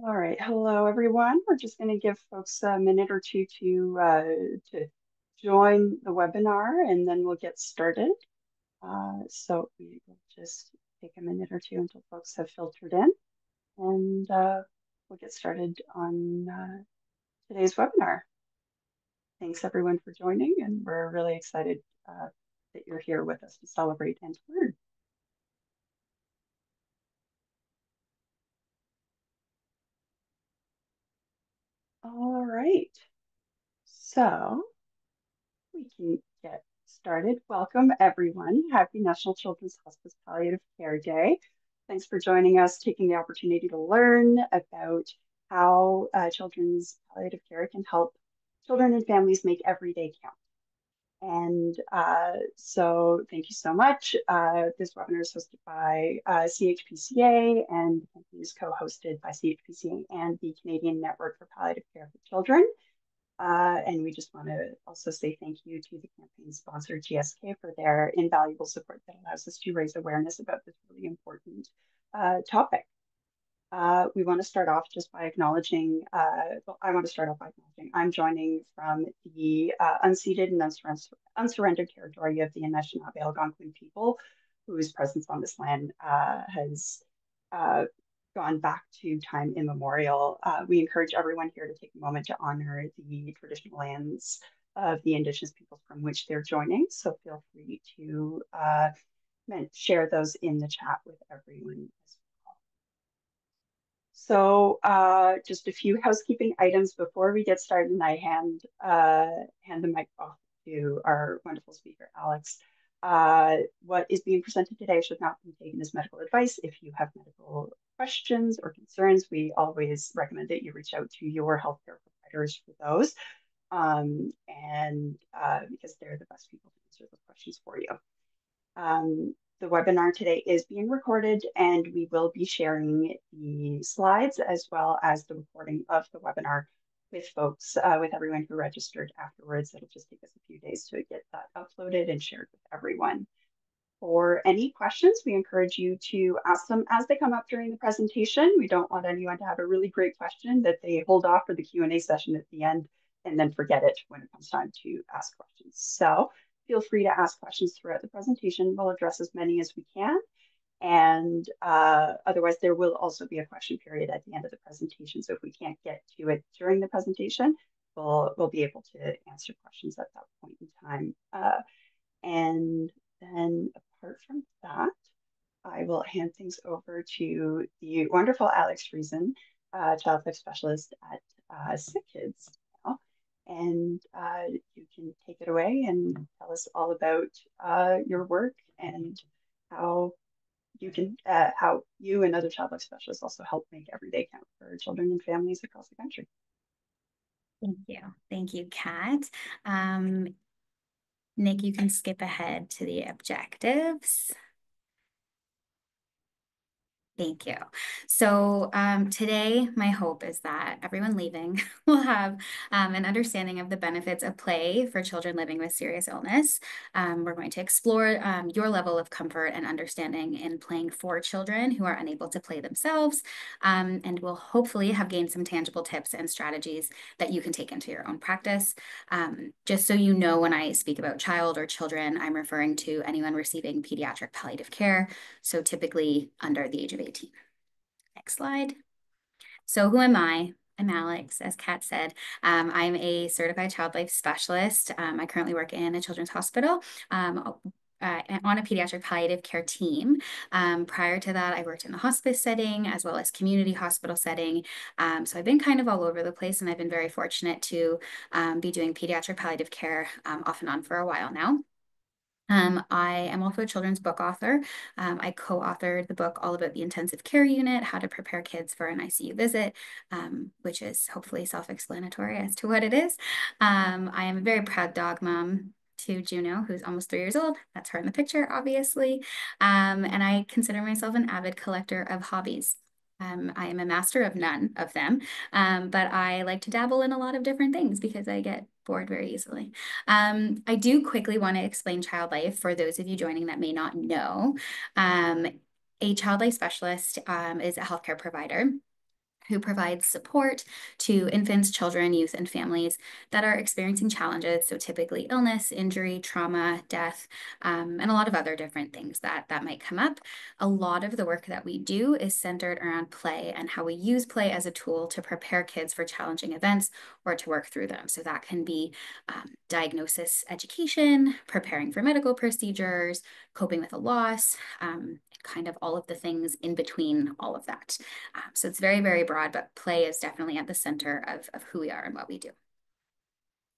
All right. Hello, everyone. We're just going to give folks a minute or two to join the webinar, and then we'll get started. So we will just take a minute or two until folks have filtered in, and we'll get started on today's webinar. Thanks, everyone, for joining, and we're really excited that you're here with us to celebrate and to learn. All right. So we can get started. Welcome, everyone. Happy National Children's Hospice Palliative Care Day. Thanks for joining us, taking the opportunity to learn about how children's palliative care can help children and families make every day count. And so thank you so much. This webinar is hosted by CHPCA and is co-hosted by CHPCA and the Canadian Network for Palliative Care for Children. And we just want to also say thank you to the campaign sponsor, GSK, for their invaluable support that allows us to raise awareness about this really important topic. We want to start off just by acknowledging, well, I want to start off by acknowledging I'm joining from the unceded and unsurrendered territory of the Anishinaabe Algonquin people, whose presence on this land has gone back to time immemorial. We encourage everyone here to take a moment to honor the traditional lands of the Indigenous peoples from which they're joining. So feel free to share those in the chat with everyone as well. So just a few housekeeping items before we get started, and I hand the mic off to our wonderful speaker, Alex. What is being presented today should not be taken as medical advice. If you have medical questions or concerns, we always recommend that you reach out to your healthcare providers for those, and because they're the best people to answer those questions for you. The webinar today is being recorded, and we will be sharing the slides as well as the recording of the webinar with folks, with everyone who registered afterwards. It'll just take us a few days to get that uploaded and shared with everyone. For any questions, we encourage you to ask them as they come up during the presentation. We don't want anyone to have a really great question that they hold off for the Q&A session at the end and then forget it when it comes time to ask questions. So feel free to ask questions throughout the presentation. We'll address as many as we can. And otherwise, there will also be a question period at the end of the presentation. So if we can't get to it during the presentation, we'll be able to answer questions at that point in time. And then apart from that, I will hand things over to the wonderful Alexx Friesen, Child Life Specialist at Sick Kids now. And you can take it away and tell us all about your work and how how you and other child life specialists also help make every day count for children and families across the country. Thank you. Thank you, Kat. Nick, you can skip ahead to the objectives. Thank you. So today, my hope is that everyone leaving will have an understanding of the benefits of play for children living with serious illness. We're going to explore your level of comfort and understanding in playing for children who are unable to play themselves, and we'll hopefully have gained some tangible tips and strategies that you can take into your own practice. Just so you know, when I speak about child or children, I'm referring to anyone receiving pediatric palliative care, so typically under the age of 18. Next slide. So who am I? I'm Alex, as Kat said. I'm a certified child life specialist. I currently work in a children's hospital on a pediatric palliative care team. Prior to that, I worked in the hospice setting as well as community hospital setting. So I've been kind of all over the place, and I've been very fortunate to be doing pediatric palliative care off and on for a while now. I am also a children's book author. I co-authored the book all about the intensive care unit, how to prepare kids for an ICU visit, which is hopefully self-explanatory as to what it is. I am a very proud dog mom to Juno, who's almost 3 years old. That's her in the picture, obviously. And I consider myself an avid collector of hobbies. I am a master of none of them, but I like to dabble in a lot of different things because I get bored very easily. I do quickly want to explain child life for those of you joining that may not know. A child life specialist is a healthcare provider who provides support to infants, children, youth, and families that are experiencing challenges. So typically illness, injury, trauma, death, and a lot of other different things that might come up. A lot of the work that we do is centered around play and how we use play as a tool to prepare kids for challenging events or to work through them. So that can be diagnosis education, preparing for medical procedures, coping with a loss, kind of all of the things in between all of that. So it's very, very broad, but play is definitely at the center of who we are and what we do.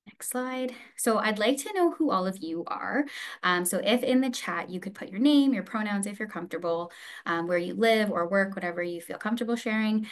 Next slide. So I'd like to know who all of you are. So if in the chat you could put your name, your pronouns if you're comfortable, where you live or work, whatever you feel comfortable sharing,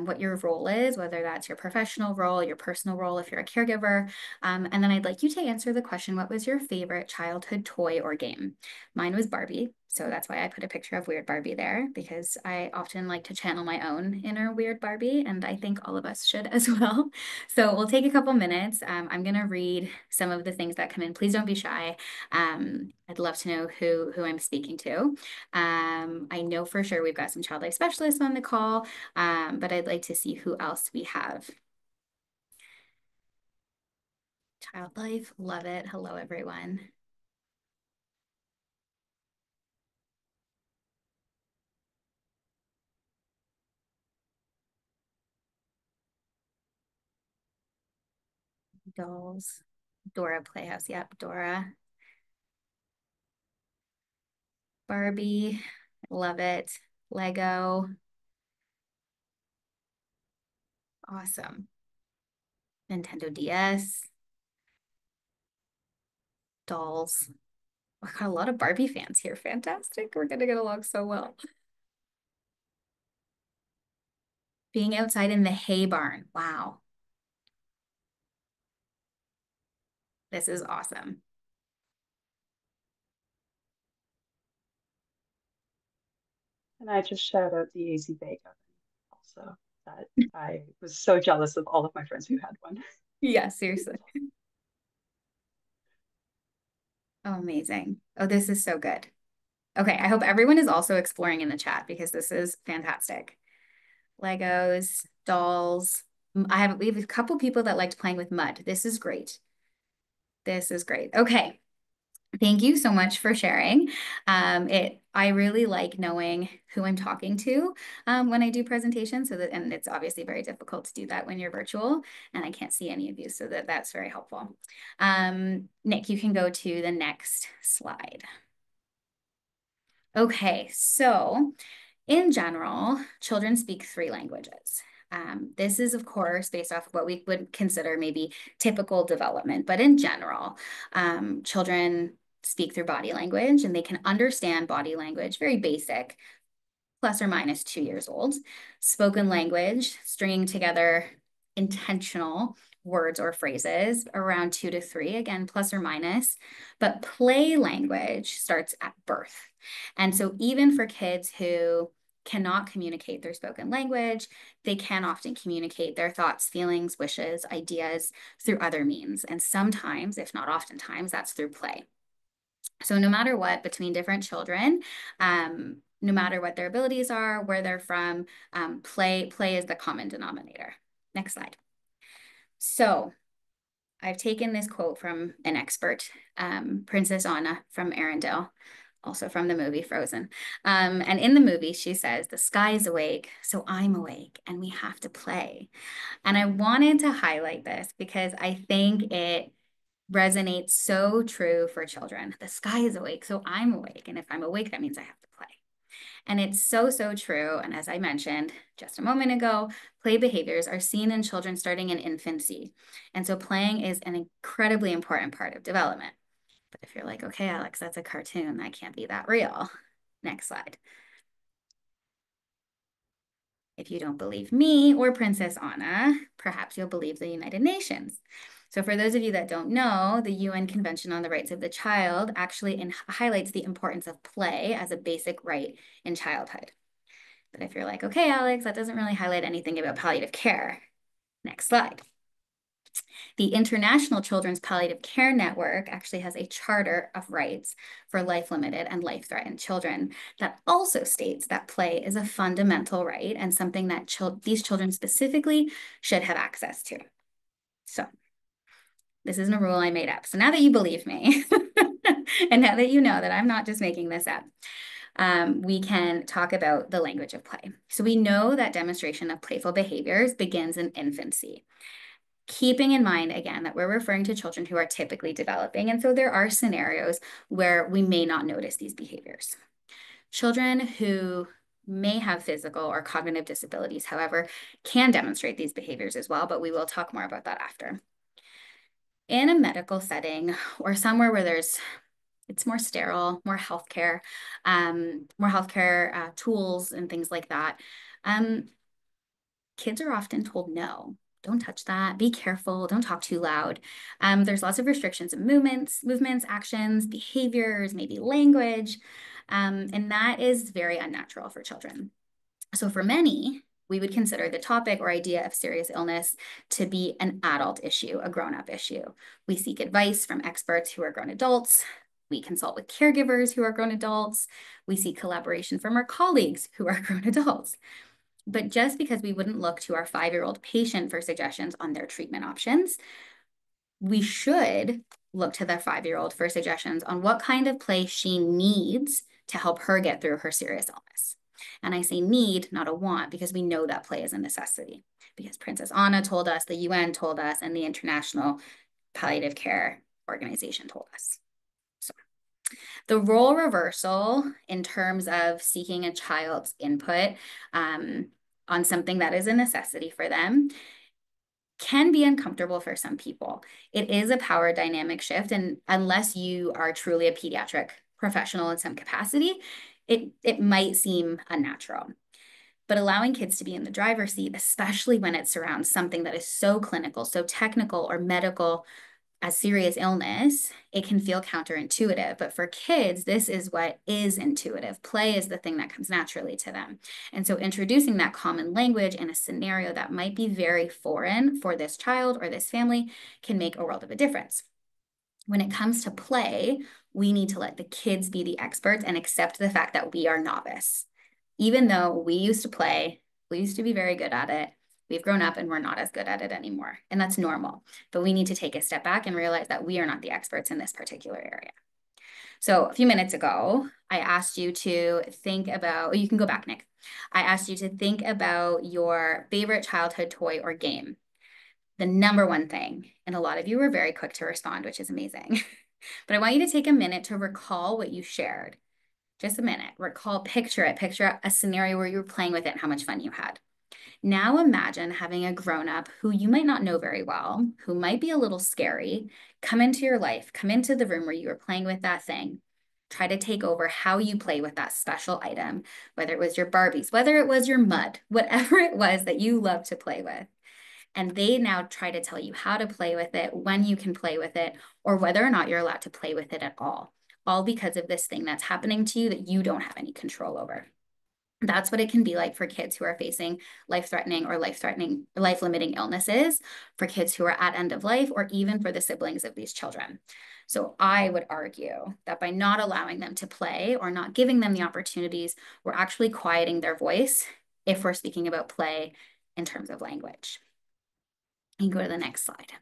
what your role is, whether that's your professional role, your personal role if you're a caregiver. And then I'd like you to answer the question, what was your favorite childhood toy or game? Mine was Barbie. So that's why I put a picture of Weird Barbie there, because I often like to channel my own inner Weird Barbie, and I think all of us should as well. So we'll take a couple minutes. I'm going to read some of the things that come in. Please don't be shy. I'd love to know who I'm speaking to. I know for sure we've got some child life specialists on the call, but I'd like to see who else we have. Child life, love it. Hello, everyone. Dolls. Dora Playhouse. Yep, Dora. Barbie. Love it. Lego. Awesome. Nintendo DS. Dolls. We've got a lot of Barbie fans here. Fantastic. We're going to get along so well. Being outside in the hay barn. Wow. This is awesome. And I just shout out the AZ bake oven also. That I was so jealous of all of my friends who had one. Yeah, seriously. Oh, amazing. Oh, this is so good. Okay, I hope everyone is also exploring in the chat because this is fantastic. Legos, dolls. We have a couple people that liked playing with mud. This is great. This is great. Okay. Thank you so much for sharing. I really like knowing who I'm talking to when I do presentations, and it's obviously very difficult to do that when you're virtual, and I can't see any of you, so that's very helpful. Nick, you can go to the next slide. Okay, so in general, children speak 3 languages. This is, of course, based off of what we would consider maybe typical development, but in general, children speak through body language and they can understand body language, very basic, plus or minus 2 years old. Spoken language, stringing together intentional words or phrases around 2 to 3, again, plus or minus. But play language starts at birth. And so even for kids who cannot communicate their spoken language, they can often communicate their thoughts, feelings, wishes, ideas through other means. And sometimes, if not oftentimes, that's through play. So no matter what, between different children, no matter what their abilities are, where they're from, play is the common denominator. Next slide. So I've taken this quote from an expert, Princess Anna from Arendelle, also from the movie Frozen. And in the movie, she says, the sky's awake, so I'm awake, and we have to play. And I wanted to highlight this because I think it resonates so true for children. The sky is awake, so I'm awake. And if I'm awake, that means I have to play. And it's so, so true. And as I mentioned just a moment ago, play behaviors are seen in children starting in infancy. And so playing is an incredibly important part of development. But if you're like, okay, Alex, that's a cartoon, that can't be that real. Next slide. If you don't believe me or Princess Anna, perhaps you'll believe the United Nations. So for those of you that don't know, the UN Convention on the Rights of the Child actually highlights the importance of play as a basic right in childhood. But if you're like, okay, Alex, that doesn't really highlight anything about palliative care. Next slide. The International Children's Palliative Care Network actually has a charter of rights for life-limited and life-threatened children that also states that play is a fundamental right and something that these children specifically should have access to. So this isn't a rule I made up. So now that you believe me, and now that you know that I'm not just making this up, we can talk about the language of play. So we know that demonstration of playful behaviors begins in infancy. Keeping in mind, again, that we're referring to children who are typically developing. And so there are scenarios where we may not notice these behaviors. Children who may have physical or cognitive disabilities, however, can demonstrate these behaviors as well, but we will talk more about that after. In a medical setting or somewhere where it's more sterile, more healthcare tools and things like that, kids are often told no. Don't touch that. Be careful. Don't talk too loud. There's lots of restrictions of movements, actions, behaviors, maybe language, and that is very unnatural for children. So for many, we would consider the topic or idea of serious illness to be an adult issue, a grown-up issue. We seek advice from experts who are grown adults. We consult with caregivers who are grown adults. We seek collaboration from our colleagues who are grown adults. But just because we wouldn't look to our 5-year-old patient for suggestions on their treatment options, we should look to their 5-year-old for suggestions on what kind of play she needs to help her get through her serious illness. And I say need, not a want, because we know that play is a necessity. Because Princess Anna told us, the UN told us, and the International Palliative Care Organization told us. So the role reversal in terms of seeking a child's input on something that is a necessity for them can be uncomfortable for some people. It is a power dynamic shift, and unless you are truly a pediatric professional in some capacity, it might seem unnatural. But allowing kids to be in the driver's seat, especially when it surrounds something that is so clinical, so technical or medical as serious illness, it can feel counterintuitive. But for kids, this is what is intuitive. Play is the thing that comes naturally to them. And so introducing that common language in a scenario that might be very foreign for this child or this family can make a world of a difference. When it comes to play, we need to let the kids be the experts and accept the fact that we are novice. Even though we used to play, we used to be very good at it, we've grown up and we're not as good at it anymore. And that's normal. But we need to take a step back and realize that we are not the experts in this particular area. So a few minutes ago, I asked you to think about, you can go back, Nick. I asked you to think about your favorite childhood toy or game. The number one thing, and a lot of you were very quick to respond, which is amazing. But I want you to take a minute to recall what you shared. Just a minute. Recall, picture it. Picture a scenario where you were playing with it and how much fun you had. Now imagine having a grown-up who you might not know very well, who might be a little scary, come into your life, come into the room where you were playing with that thing, try to take over how you play with that special item, whether it was your Barbies, whether it was your mud, whatever it was that you love to play with. And they now try to tell you how to play with it, when you can play with it, or whether or not you're allowed to play with it at all because of this thing that's happening to you that you don't have any control over. That's what it can be like for kids who are facing life-threatening, life-limiting illnesses, for kids who are at end of life, or even for the siblings of these children. So I would argue that by not allowing them to play or not giving them the opportunities, we're actually quieting their voice if we're speaking about play in terms of language. You can go to the next slide.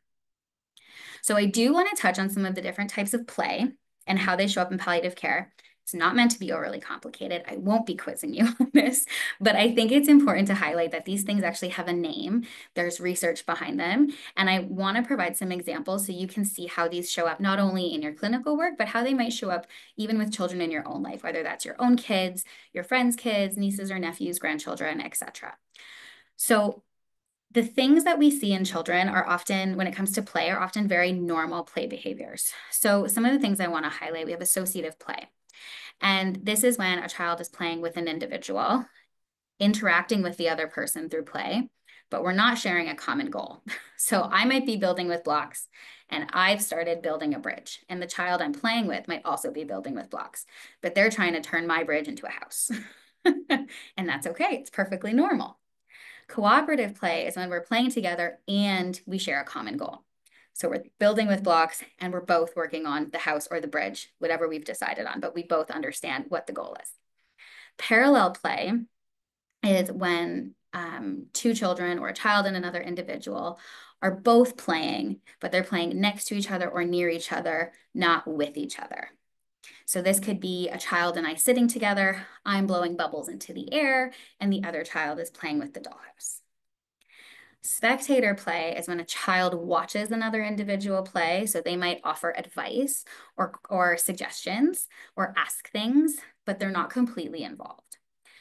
So I do want to touch on some of the different types of play and how they show up in palliative care. It's not meant to be overly complicated. I won't be quizzing you on this, but I think it's important to highlight that these things actually have a name. There's research behind them. And I want to provide some examples so you can see how these show up not only in your clinical work, but how they might show up even with children in your own life, whether that's your own kids, your friends' kids, nieces or nephews, grandchildren, etc. So the things that we see in children are often, when it comes to play, are often very normal play behaviors. So some of the things I want to highlight, we have associative play. And this is when a child is playing with an individual, interacting with the other person through play, but we're not sharing a common goal. So I might be building with blocks and I've started building a bridge, and the child I'm playing with might also be building with blocks, but they're trying to turn my bridge into a house. And that's okay. It's perfectly normal. Cooperative play is when we're playing together and we share a common goal. So we're building with blocks and we're both working on the house or the bridge, whatever we've decided on, but we both understand what the goal is. Parallel play is when two children or a child and another individual are both playing, but they're playing next to each other or near each other, not with each other. So this could be a child and I sitting together, I'm blowing bubbles into the air, and the other child is playing with the dollhouse. Spectator play is when a child watches another individual play. So they might offer advice or suggestions or ask things, but they're not completely involved.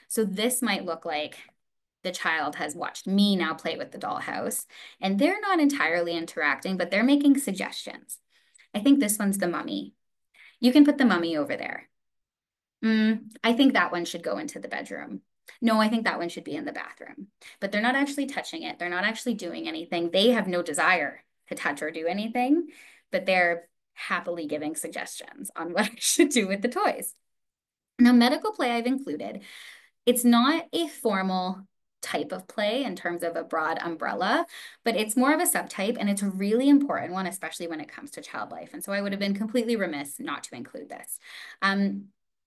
So this might look like the child has watched me now play with the dollhouse, and they're not entirely interacting, but they're making suggestions. I think this one's the mummy. You can put the mummy over there. I think that one should go into the bedroom. No, I think that one should be in the bathroom. But they're not actually touching it. They're not actually doing anything. They have no desire to touch or do anything, but they're happily giving suggestions on what I should do with the toys. Now, medical play I've included. It's not a formal type of play in terms of a broad umbrella, but it's more of a subtype, and it's a really important one, especially when it comes to child life. And so I would have been completely remiss not to include this.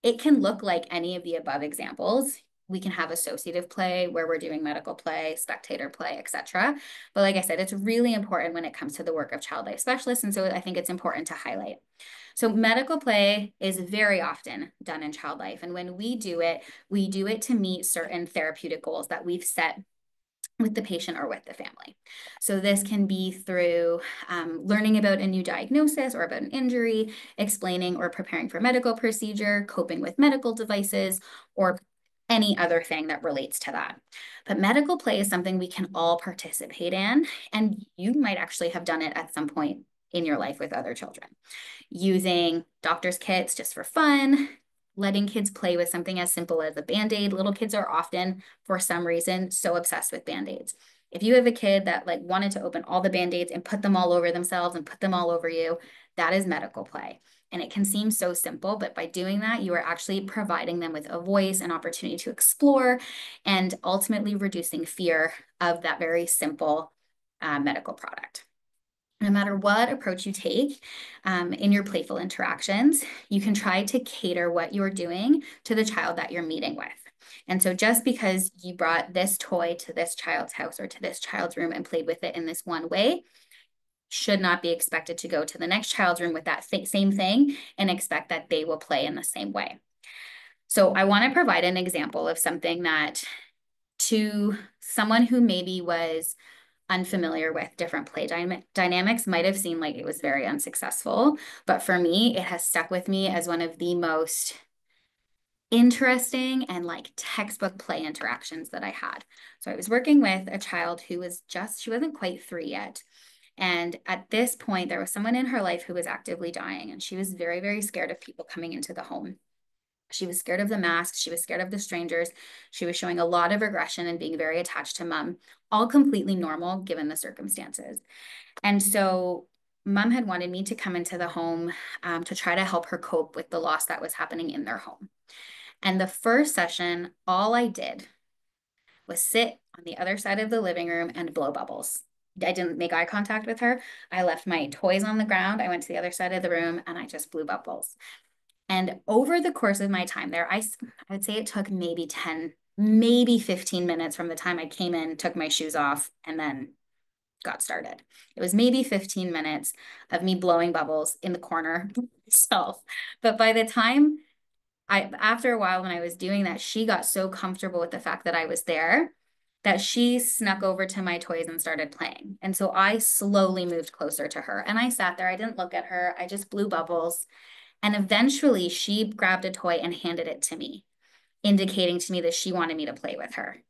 It can look like any of the above examples. We can have associative play where we're doing medical play, spectator play, etc. But like I said, it's really important when it comes to the work of child life specialists. And so I think it's important to highlight. So medical play is very often done in child life. And when we do it to meet certain therapeutic goals that we've set with the patient or with the family. So this can be through learning about a new diagnosis or about an injury, explaining or preparing for medical procedure, coping with medical devices, or any other thing that relates to that. But medical play is something we can all participate in, and you might actually have done it at some point in your life with other children. Using doctor's kits just for fun, letting kids play with something as simple as a Band-Aid. Little kids are often, for some reason, so obsessed with Band-Aids. If you have a kid that like wanted to open all the Band-Aids and put them all over themselves and put them all over you, that is medical play. And it can seem so simple, but by doing that, you are actually providing them with a voice, an opportunity to explore, and ultimately reducing fear of that very simple medical product. No matter what approach you take in your playful interactions, you can try to cater what you're doing to the child that you're meeting with. And so just because you brought this toy to this child's house or to this child's room and played with it in this one way, should not be expected to go to the next child's room with that same thing and expect that they will play in the same way. So I want to provide an example of something that to someone who maybe was unfamiliar with different play dynamics might have seemed like it was very unsuccessful. But for me, it has stuck with me as one of the most interesting and like textbook play interactions that I had. So I was working with a child who was she wasn't quite 3 yet. And at this point, there was someone in her life who was actively dying, and she was very, very scared of people coming into the home. She was scared of the masks. She was scared of the strangers. She was showing a lot of aggression and being very attached to mom, all completely normal given the circumstances. And so mom had wanted me to come into the home to try to help her cope with the loss that was happening in their home. And the first session, all I did was sit on the other side of the living room and blow bubbles. I didn't make eye contact with her. I left my toys on the ground. I went to the other side of the room and I just blew bubbles. And over the course of my time there, I would say it took maybe 10, maybe 15 minutes from the time I came in, took my shoes off, and then got started. It was maybe 15 minutes of me blowing bubbles in the corner myself. But by the time after a while when I was doing that, she got so comfortable with the fact that I was there that she snuck over to my toys and started playing. And so I slowly moved closer to her and I sat there. I didn't look at her. I just blew bubbles. And eventually she grabbed a toy and handed it to me, indicating to me that she wanted me to play with her.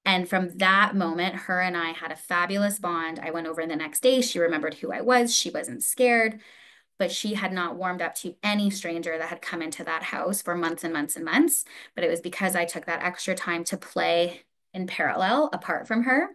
And from that moment, her and I had a fabulous bond. I went over the next day. She remembered who I was. She wasn't scared, but she had not warmed up to any stranger that had come into that house for months and months and months. But it was because I took that extra time to play in parallel apart from her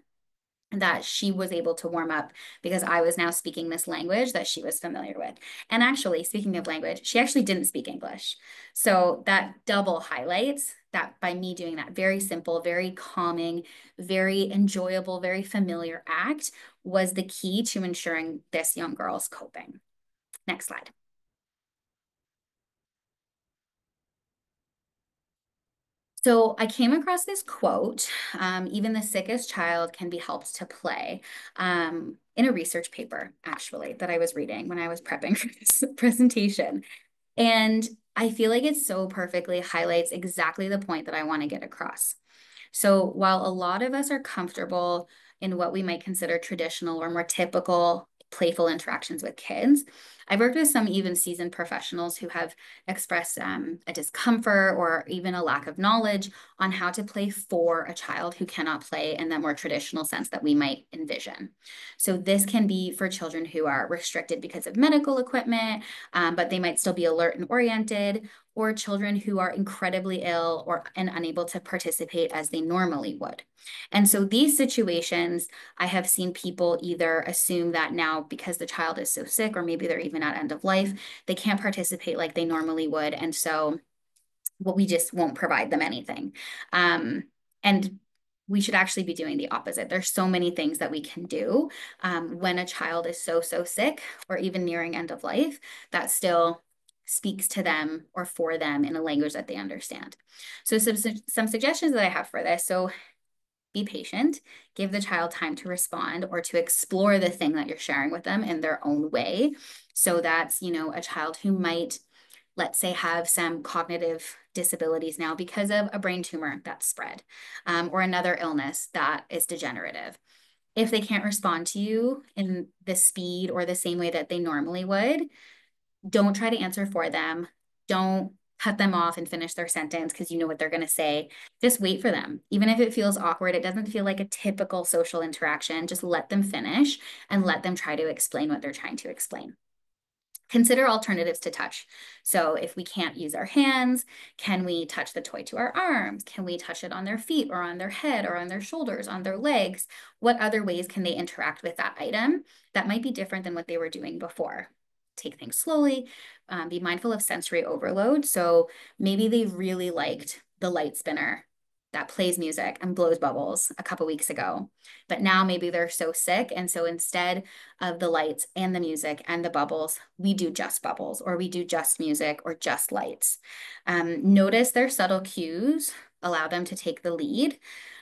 that she was able to warm up because I was now speaking this language that she was familiar with. And actually, speaking of language, she actually didn't speak English. So that double highlights that by me doing that very simple, very calming, very enjoyable, very familiar act was the key to ensuring this young girl's coping. Next slide. So I came across this quote, even the sickest child can be helped to play, in a research paper, actually, that I was reading when I was prepping for this presentation. And I feel like it so perfectly highlights exactly the point that I want to get across. So while a lot of us are comfortable in what we might consider traditional or more typical playful interactions with kids, I've worked with some even seasoned professionals who have expressed a discomfort or even a lack of knowledge on how to play for a child who cannot play in the more traditional sense that we might envision. So this can be for children who are restricted because of medical equipment, but they might still be alert and oriented, or children who are incredibly ill and unable to participate as they normally would. And so these situations, I have seen people either assume that now because the child is so sick, or maybe they're even at end of life, they can't participate like they normally would. And so we just won't provide them anything. And we should actually be doing the opposite. There's so many things that we can do when a child is so sick or even nearing end of life that still speaks to them or for them in a language that they understand. So some suggestions that I have for this. So be patient, give the child time to respond or to explore the thing that you're sharing with them in their own way. So that's, a child who might, let's say, have some cognitive disabilities now because of a brain tumor that's spread, or another illness that is degenerative. If they can't respond to you in the speed or the same way that they normally would, don't try to answer for them. Don't cut them off and finish their sentence because you know what they're going to say. Just wait for them. Even if it feels awkward, it doesn't feel like a typical social interaction. Just let them finish and let them try to explain what they're trying to explain. Consider alternatives to touch. So if we can't use our hands, can we touch the toy to our arms? Can we touch it on their feet or on their head or on their shoulders, on their legs? What other ways can they interact with that item that might be different than what they were doing before? Take things slowly, be mindful of sensory overload. So maybe they really liked the light spinner that plays music and blows bubbles a couple weeks ago. But now maybe they're so sick. And so instead of the lights and the music and the bubbles, we do just bubbles, or we do just music or just lights. Notice their subtle cues, allow them to take the lead,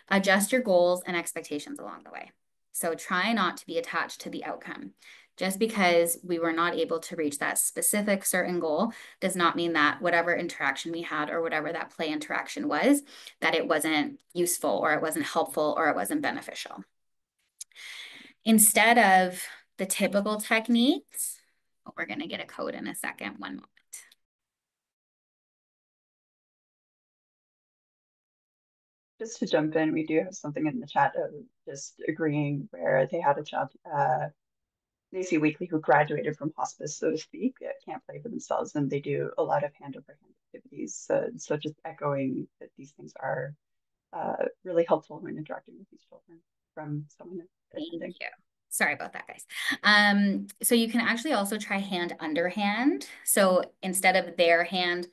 adjust your goals and expectations along the way. So try not to be attached to the outcome. Just because we were not able to reach that specific certain goal does not mean that whatever interaction we had or whatever that play interaction was, that it wasn't useful or it wasn't helpful or it wasn't beneficial. Instead of the typical techniques, we're going to get a code in a second, one moment. Just to jump in, we do have something in the chat of just agreeing where they had a child, Nancy Weekly, who graduated from hospice, so to speak, can't play for themselves, and they do a lot of hand-over-hand activities. So just echoing that these things are really helpful when interacting with these children from someone attending. Thank you. Sorry about that, guys. So you can actually also try hand under hand. So instead of their hand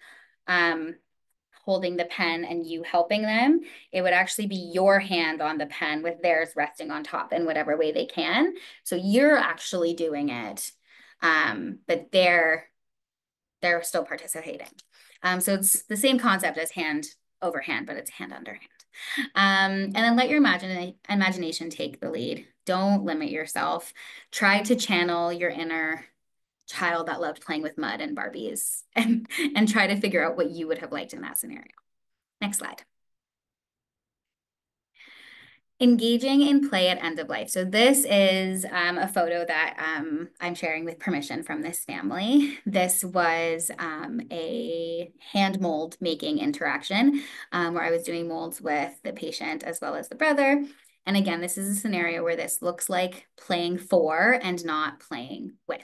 holding the pen and you helping them, it would actually be your hand on the pen with theirs resting on top in whatever way they can. So you're actually doing it, but they're still participating. So it's the same concept as hand over hand, but it's hand under hand. And then let your imagination take the lead. Don't limit yourself. Try to channel your inner child that loved playing with mud and Barbies and try to figure out what you would have liked in that scenario. Next slide. Engaging in play at end of life. So this is a photo that I'm sharing with permission from this family. This was a hand mold making interaction where I was doing molds with the patient as well as the brother. And again, this is a scenario where this looks like playing for and not playing with.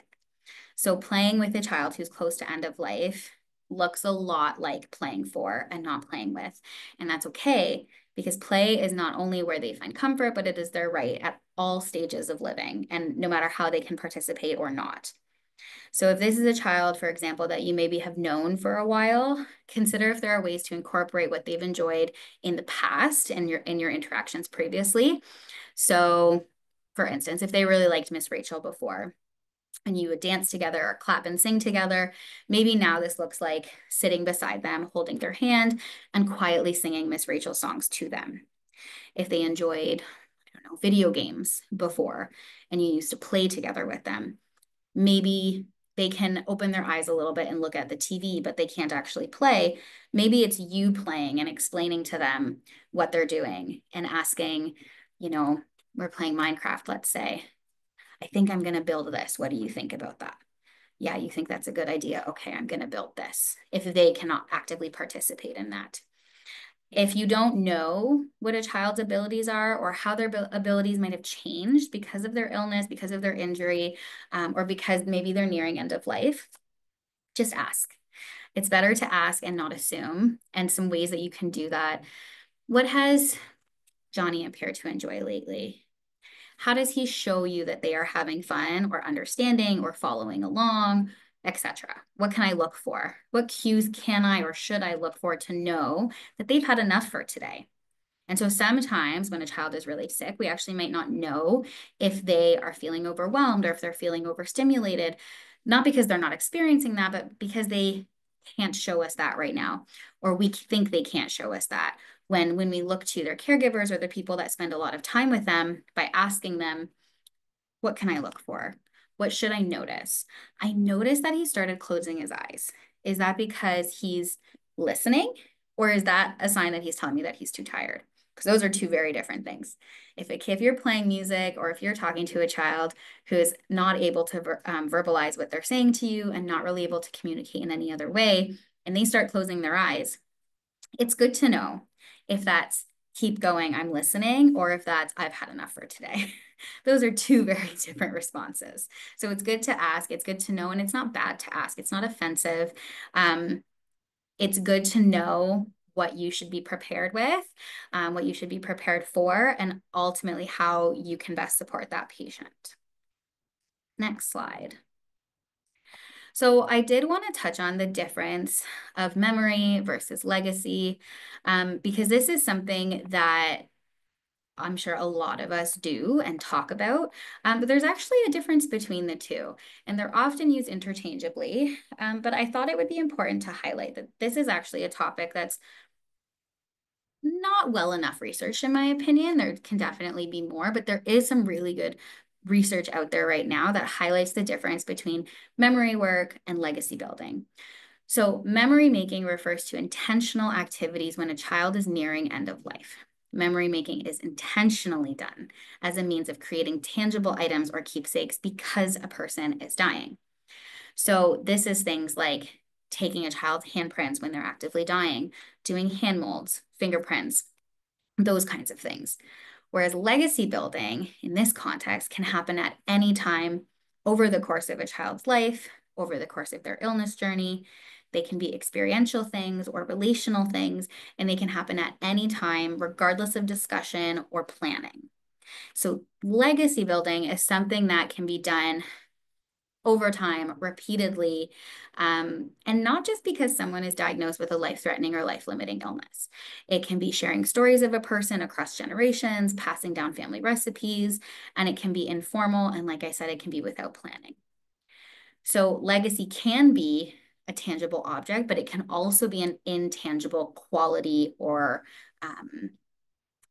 So playing with a child who's close to end of life looks a lot like playing for and not playing with. And that's okay, because play is not only where they find comfort, but it is their right at all stages of living, and no matter how they can participate or not. So if this is a child, for example, that you maybe have known for a while, consider if there are ways to incorporate what they've enjoyed in the past and in your interactions previously. So for instance, if they really liked Miss Rachel before and you would dance together or clap and sing together, maybe now this looks like sitting beside them, holding their hand, and quietly singing Miss Rachel songs to them. If they enjoyed, I don't know, video games before and you used to play together with them, maybe they can open their eyes a little bit and look at the TV, but they can't actually play. Maybe it's you playing and explaining to them what they're doing and asking, you know, we're playing Minecraft, let's say. I think I'm going to build this. What do you think about that? Yeah, you think that's a good idea. Okay, I'm going to build this. If they cannot actively participate in that. If you don't know what a child's abilities are or how their abilities might have changed because of their illness, because of their injury, or because maybe they're nearing end of life, just ask. It's better to ask and not assume. And some ways that you can do that. What has Johnny appeared to enjoy lately? How does he show you that they are having fun or understanding or following along, etc.? What can I look for? What cues can I or should I look for to know that they've had enough for today? And so sometimes when a child is really sick, we actually might not know if they are feeling overwhelmed or if they're feeling overstimulated, not because they're not experiencing that, but because they can't show us that right now, or we think they can't show us that. When we look to their caregivers or the people that spend a lot of time with them by asking them, what can I look for? What should I notice? I noticed that he started closing his eyes. Is that because he's listening, or is that a sign that he's telling me that he's too tired? Because those are two very different things. If you're playing music or if you're talking to a child who is not able to verbalize what they're saying to you and not really able to communicate in any other way, and they start closing their eyes, it's good to know if that's keep going, I'm listening, or if that's I've had enough for today. Those are two very different responses. So it's good to ask, it's good to know, and it's not bad to ask. It's not offensive. It's good to know what you should be prepared with, what you should be prepared for, and ultimately how you can best support that patient. Next slide. So I did want to touch on the difference of memory versus legacy, because this is something that I'm sure a lot of us do and talk about, but there's actually a difference between the two, and they're often used interchangeably. But I thought it would be important to highlight that this is actually a topic that's not well enough researched, in my opinion. There can definitely be more, but there is some really good research out there right now that highlights the difference between memory work and legacy building. So memory making refers to intentional activities when a child is nearing end of life. Memory making is intentionally done as a means of creating tangible items or keepsakes because a person is dying. So this is things like taking a child's handprints when they're actively dying, doing hand molds, fingerprints, those kinds of things. Whereas legacy building in this context can happen at any time over the course of a child's life, over the course of their illness journey. They can be experiential things or relational things, and they can happen at any time, regardless of discussion or planning. So legacy building is something that can be done over time, repeatedly, and not just because someone is diagnosed with a life-threatening or life-limiting illness. It can be sharing stories of a person across generations, passing down family recipes, and it can be informal, and like I said, it can be without planning. So legacy can be a tangible object, but it can also be an intangible quality or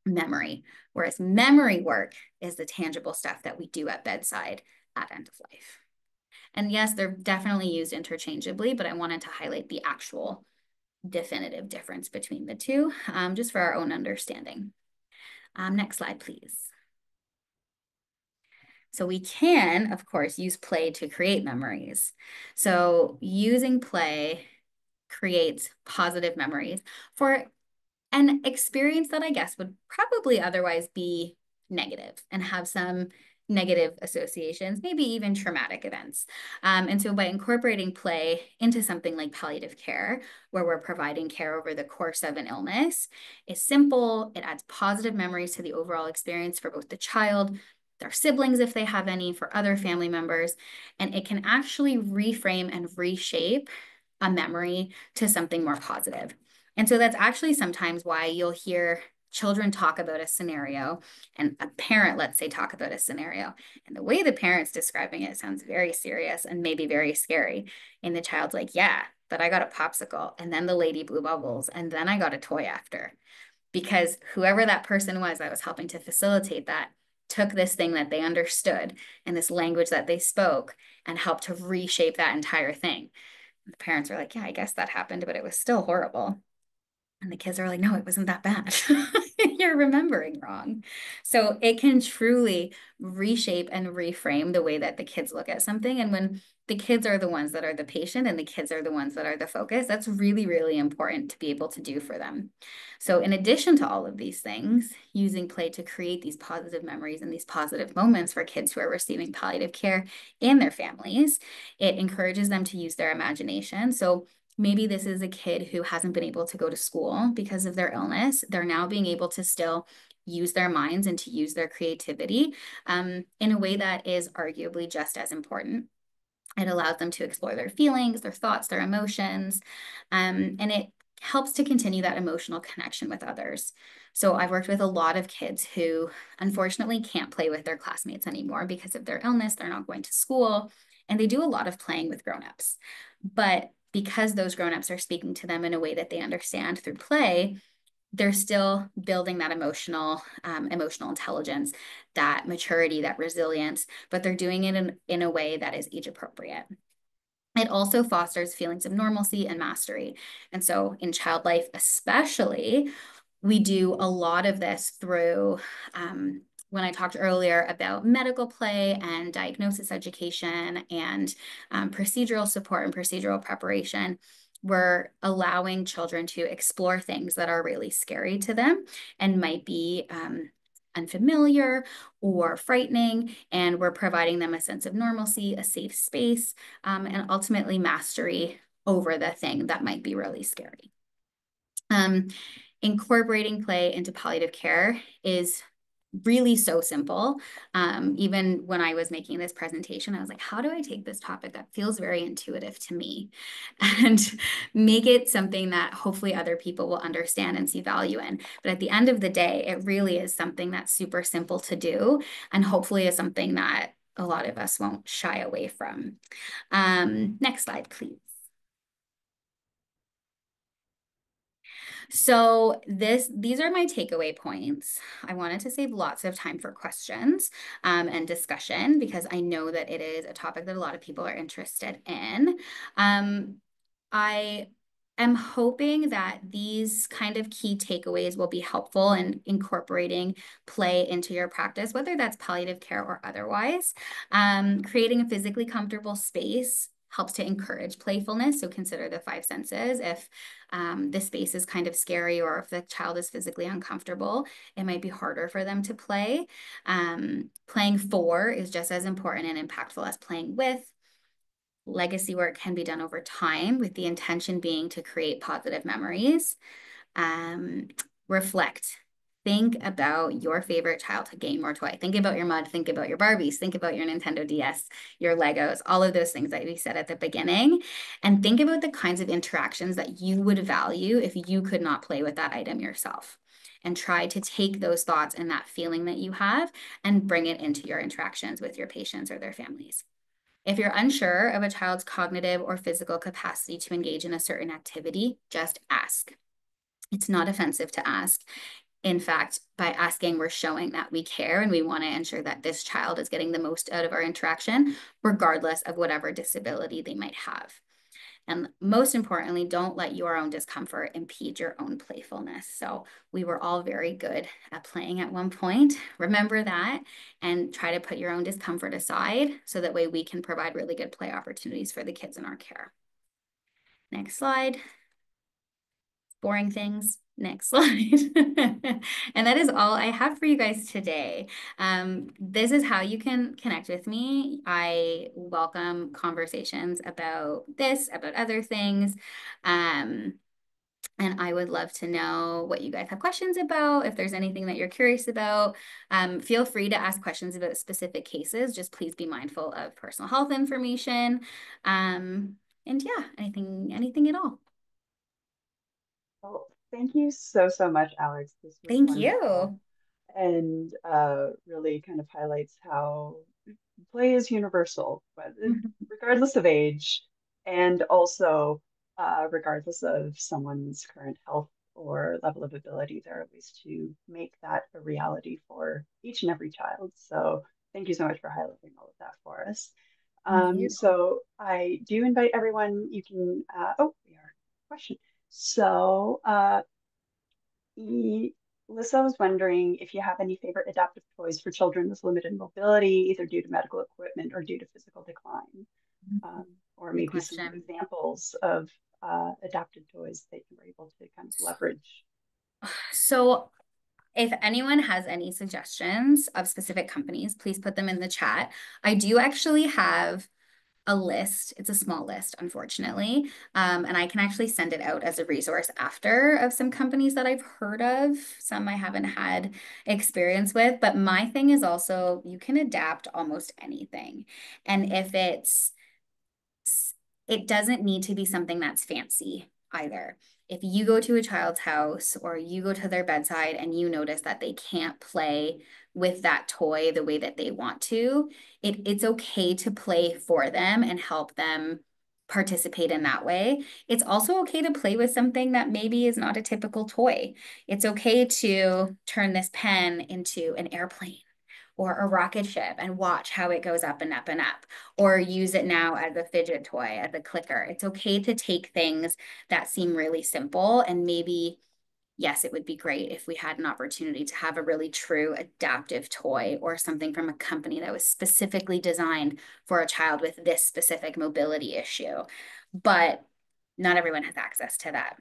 memory, whereas memory work is the tangible stuff that we do at bedside at end of life. And yes, they're definitely used interchangeably, but I wanted to highlight the actual definitive difference between the two, just for our own understanding. Next slide, please. So we can, of course, use play to create memories. So using play creates positive memories for an experience that I guess would probably otherwise be negative and have some negative associations, maybe even traumatic events. And so by incorporating play into something like palliative care, where we're providing care over the course of an illness, is simple. It adds positive memories to the overall experience for both the child, their siblings, if they have any, for other family members, and it can actually reframe and reshape a memory to something more positive. And so that's actually sometimes why you'll hear children talk about a scenario and a parent, let's say, talk about a scenario. And the way the parent's describing it sounds very serious and maybe very scary. And the child's like, yeah, but I got a popsicle and then the lady blew bubbles and then I got a toy after. Because whoever that person was that was helping to facilitate that took this thing that they understood and this language that they spoke and helped to reshape that entire thing. And the parents were like, yeah, I guess that happened, but it was still horrible. And the kids are like, no, it wasn't that bad. You're remembering wrong. So it can truly reshape and reframe the way that the kids look at something. And when the kids are the ones that are the patient and the kids are the ones that are the focus, that's really, really important to be able to do for them. So in addition to all of these things, using play to create these positive memories and these positive moments for kids who are receiving palliative care and their families, it encourages them to use their imagination. So maybe this is a kid who hasn't been able to go to school because of their illness. They're now being able to still use their minds and to use their creativity in a way that is arguably just as important. It allows them to explore their feelings, their thoughts, their emotions, and it helps to continue that emotional connection with others. So I've worked with a lot of kids who unfortunately can't play with their classmates anymore because of their illness. They're not going to school, and they do a lot of playing with grown-ups. But because those grown-ups are speaking to them in a way that they understand through play, they're still building that emotional intelligence, that maturity, that resilience, but they're doing it in a way that is age appropriate. It also fosters feelings of normalcy and mastery. And so in child life, especially, we do a lot of this through when I talked earlier about medical play and diagnosis education and procedural support and procedural preparation. We're allowing children to explore things that are really scary to them and might be unfamiliar or frightening, and we're providing them a sense of normalcy, a safe space, and ultimately mastery over the thing that might be really scary. Incorporating play into palliative care is really so simple. Even when I was making this presentation, I was like, how do I take this topic that feels very intuitive to me and make it something that hopefully other people will understand and see value in? But at the end of the day, it really is something that's super simple to do and hopefully is something that a lot of us won't shy away from. Next slide, please. So these are my takeaway points. I wanted to save lots of time for questions and discussion because I know that it is a topic that a lot of people are interested in. I am hoping that these kind of key takeaways will be helpful in incorporating play into your practice, whether that's palliative care or otherwise. Creating a physically comfortable space helps to encourage playfulness. So consider the five senses. If the space is kind of scary or if the child is physically uncomfortable, it might be harder for them to play. Playing for is just as important and impactful as playing with. Legacy work can be done over time with the intention being to create positive memories. Reflect. Think about your favorite childhood game or toy. Think about your mud. Think about your Barbies. Think about your Nintendo DS, your Legos, all of those things that we said at the beginning. And think about the kinds of interactions that you would value if you could not play with that item yourself. And try to take those thoughts and that feeling that you have and bring it into your interactions with your patients or their families. If you're unsure of a child's cognitive or physical capacity to engage in a certain activity, just ask. It's not offensive to ask. In fact, by asking, we're showing that we care and we want to ensure that this child is getting the most out of our interaction, regardless of whatever disability they might have. And most importantly, don't let your own discomfort impede your own playfulness. So we were all very good at playing at one point. Remember that and try to put your own discomfort aside so that way we can provide really good play opportunities for the kids in our care. Next slide. Boring things. Next slide. And that is all I have for you guys today. This is how you can connect with me. I welcome conversations about this, about other things. And I would love to know what you guys have questions about. If there's anything that you're curious about, feel free to ask questions about specific cases. Just please be mindful of personal health information. And yeah, anything at all. Well, Thank you so, so much, Alex. This was Thank wonderful you. and really kind of highlights how play is universal, but regardless of age, and also regardless of someone's current health or level of ability, there are ways to make that a reality for each and every child. So thank you so much for highlighting all of that for us. Thank you. So I do invite everyone, you can, we are question. So Lisa was wondering if you have any favorite adaptive toys for children with limited mobility, either due to medical equipment or due to physical decline, or Great maybe some question. examples of adaptive toys that you were able to kind of leverage. So if anyone has any suggestions of specific companies, please put them in the chat. I do actually have a list. It's a small list, unfortunately. And I can actually send it out as a resource after of some companies that I've heard of, some I haven't had experience with. But my thing is also you can adapt almost anything. And if it doesn't need to be something that's fancy either. If you go to a child's house or you go to their bedside and you notice that they can't play with that toy the way that they want to, it's okay to play for them and help them participate in that way. It's also okay to play with something that maybe is not a typical toy. It's okay to turn this pen into an airplane or a rocket ship and watch how it goes up and up and up, or use it now as a fidget toy, as a clicker. It's okay to take things that seem really simple and maybe, yes, it would be great if we had an opportunity to have a really true adaptive toy or something from a company that was specifically designed for a child with this specific mobility issue. But not everyone has access to that.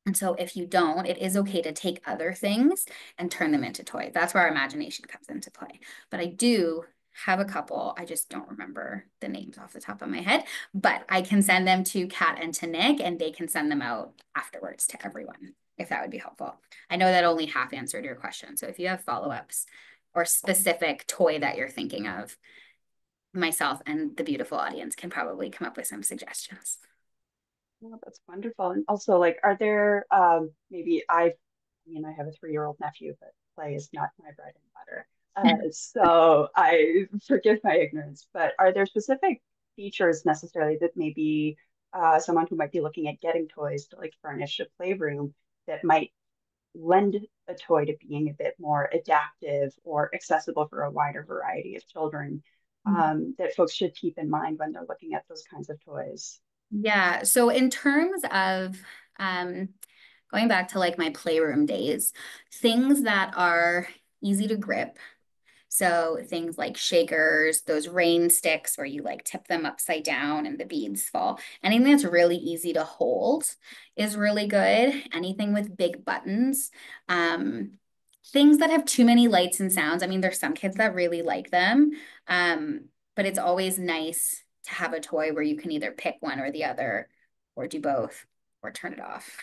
And so if you don't, it is okay to take other things and turn them into toys. That's where our imagination comes into play. But I do have a couple. I just don't remember the names off the top of my head, but I can send them to Kat and to Nick, and they can send them out afterwards to everyone, if that would be helpful. I know that only half answered your question. So if you have follow-ups or specific toy that you're thinking of, myself and the beautiful audience can probably come up with some suggestions. Well, that's wonderful. And also, like, are there maybe I have a 3-year-old nephew, but play is not my bread and butter. So I forgive my ignorance, but are there specific features necessarily that maybe someone who might be looking at getting toys to like furnish a playroom that might lend a toy to being a bit more adaptive or accessible for a wider variety of children, that folks should keep in mind when they're looking at those kinds of toys? Yeah. So in terms of going back to like my playroom days, things that are easy to grip. So things like shakers, those rain sticks where you like tip them upside down and the beads fall. Anything that's really easy to hold is really good. Anything with big buttons. Um, Things that have too many lights and sounds. I mean, there's some kids that really like them, but it's always nice to have a toy where you can either pick one or the other, or do both, or turn it off.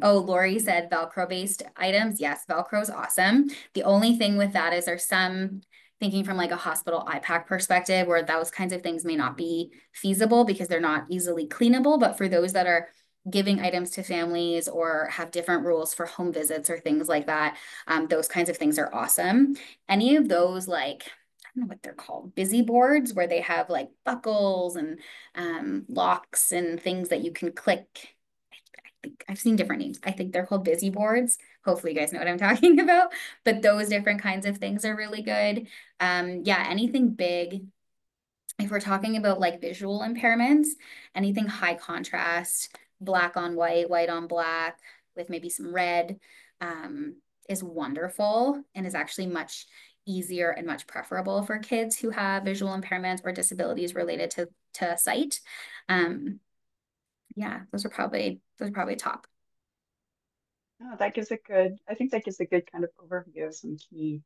Oh, Lori said Velcro based items. Yes, Velcro is awesome. The only thing with that is there's some thinking from like a hospital IPAC perspective where those kinds of things may not be feasible because they're not easily cleanable. But for those that are giving items to families or have different rules for home visits or things like that, those kinds of things are awesome. Any of those like I don't know what they're called, busy boards where they have like buckles and locks and things that you can click. I think I've seen different names. I think they're called busy boards. Hopefully you guys know what I'm talking about. But those different kinds of things are really good. Yeah, anything big. If we're talking about like visual impairments, anything high contrast, black on white, white on black, with maybe some red, is wonderful and is actually much easier and much preferable for kids who have visual impairments or disabilities related to sight. Um, yeah, those are probably top. Oh, I think that gives a good kind of overview of some key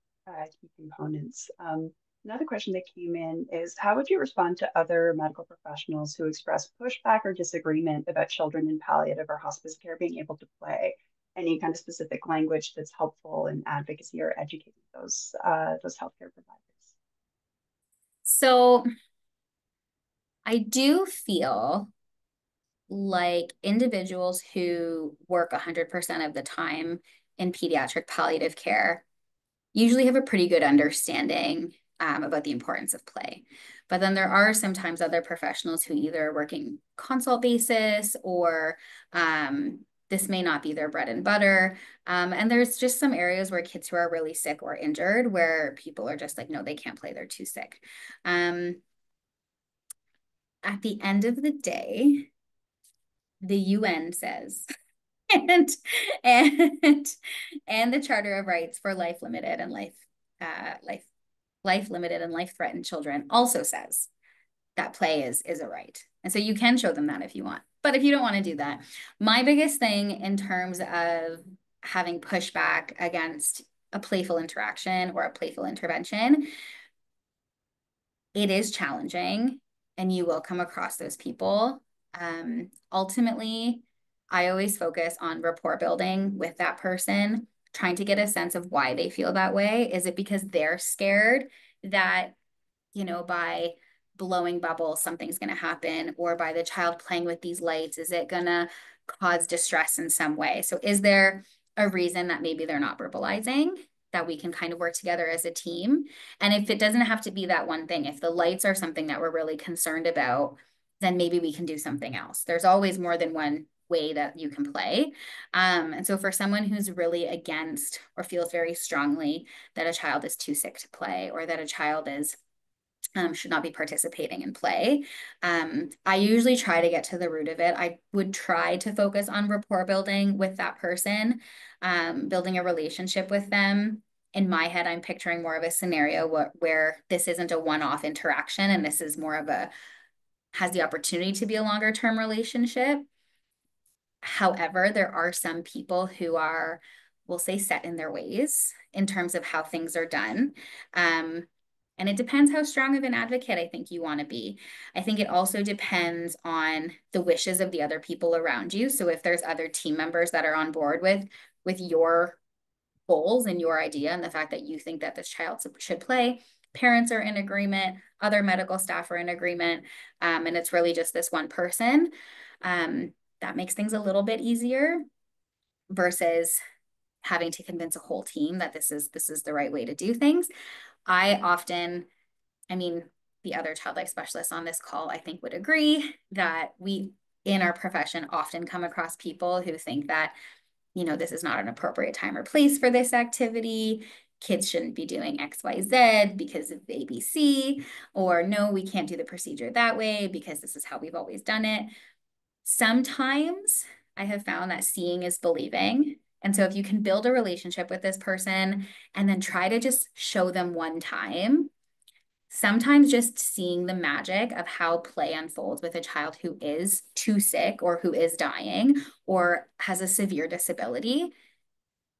components. Another question that came in is how would you respond to other medical professionals who express pushback or disagreement about children in palliative or hospice care being able to play? Any kind of specific language that's helpful in advocacy or educating those healthcare providers? So I do feel like individuals who work 100% of the time in pediatric palliative care usually have a pretty good understanding about the importance of play. But then there are sometimes other professionals who either are working consult basis or this may not be their bread and butter. And there's just some areas where kids who are really sick or injured where people are just like, no, they can't play, they're too sick. At the end of the day, the UN says, and and and the Charter of Rights for Life Limited and Life Limited and Life Threatened Children also says that play is a right. And so you can show them that if you want. But if you don't want to do that, my biggest thing in terms of having pushback against a playful interaction or a playful intervention, it is challenging and you will come across those people. Ultimately, I always focus on rapport building with that person, trying to get a sense of why they feel that way. Is it because they're scared that, by blowing bubbles, something's going to happen, or by the child playing with these lights, is it going to cause distress in some way? So is there a reason that maybe they're not verbalizing that we can kind of work together as a team? And if it doesn't have to be that one thing, if the lights are something that we're really concerned about, then maybe we can do something else. There's always more than one way that you can play. And so for someone who's really against or feels very strongly that a child is too sick to play or that a child is should not be participating in play. I usually try to get to the root of it. I would try to focus on rapport building with that person, building a relationship with them. In my head, I'm picturing more of a scenario where this isn't a one-off interaction and this is more of has the opportunity to be a longer term relationship. However, there are some people who are, we'll say, set in their ways in terms of how things are done. And it depends how strong of an advocate I think you want to be. I think it also depends on the wishes of the other people around you. So if there's other team members that are on board with your goals and your idea and the fact that you think that this child should play, parents are in agreement, other medical staff are in agreement, and it's really just this one person. That makes things a little bit easier versus having to convince a whole team that this is the right way to do things. I mean, the other child life specialists on this call, I think, would agree that we in our profession often come across people who think that, this is not an appropriate time or place for this activity. Kids shouldn't be doing XYZ because of ABC, or no, we can't do the procedure that way because this is how we've always done it. Sometimes I have found that seeing is believing. And so if you can build a relationship with this person and then try to just show them one time, sometimes just seeing the magic of how play unfolds with a child who is too sick or who is dying or has a severe disability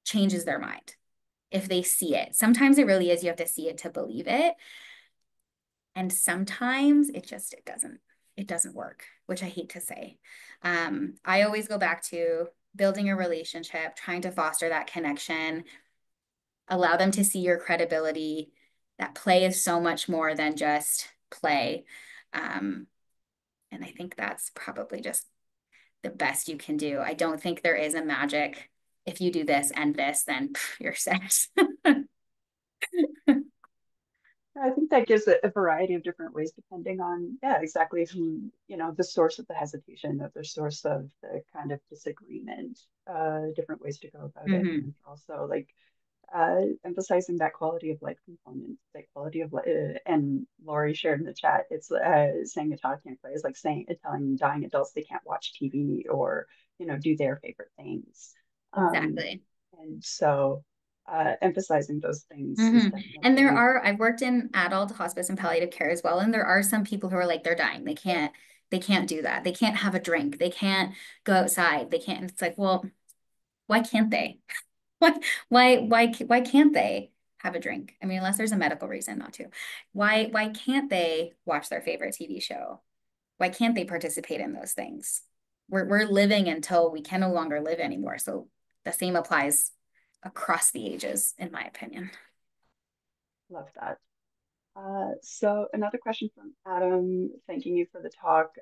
changes their mind if they see it. Sometimes it really is, you have to see it to believe it. And sometimes it doesn't work, which I hate to say. I always go back to building a relationship, trying to foster that connection, allow them to see your credibility, that play is so much more than just play. And I think that's probably just the best you can do. I don't think there is a magic. If you do this and this, then you're set. I think that gives a variety of different ways depending on, yeah, exactly who, the source of the hesitation, or the source of the kind of disagreement, different ways to go about it. Mm-hmm. And also like emphasizing that quality of life component, that quality of life. And Lori shared in the chat, it's saying a child can't play is like telling dying adults they can't watch TV or, do their favorite things. Um, Exactly. and so emphasizing those things is Mm-hmm. And definitely I've worked in adult hospice and palliative care as well. And there are some people who are like, they're dying. They can't do that. They can't have a drink. They can't go outside. They can't. It's like, well, why can't they? Why, why can't they have a drink? I mean, unless there's a medical reason not to. Why can't they watch their favorite TV show? Why can't they participate in those things? We're living until we can no longer live anymore. So the same applies across the ages, in my opinion. love that. So another question from Adam, thanking you for the talk.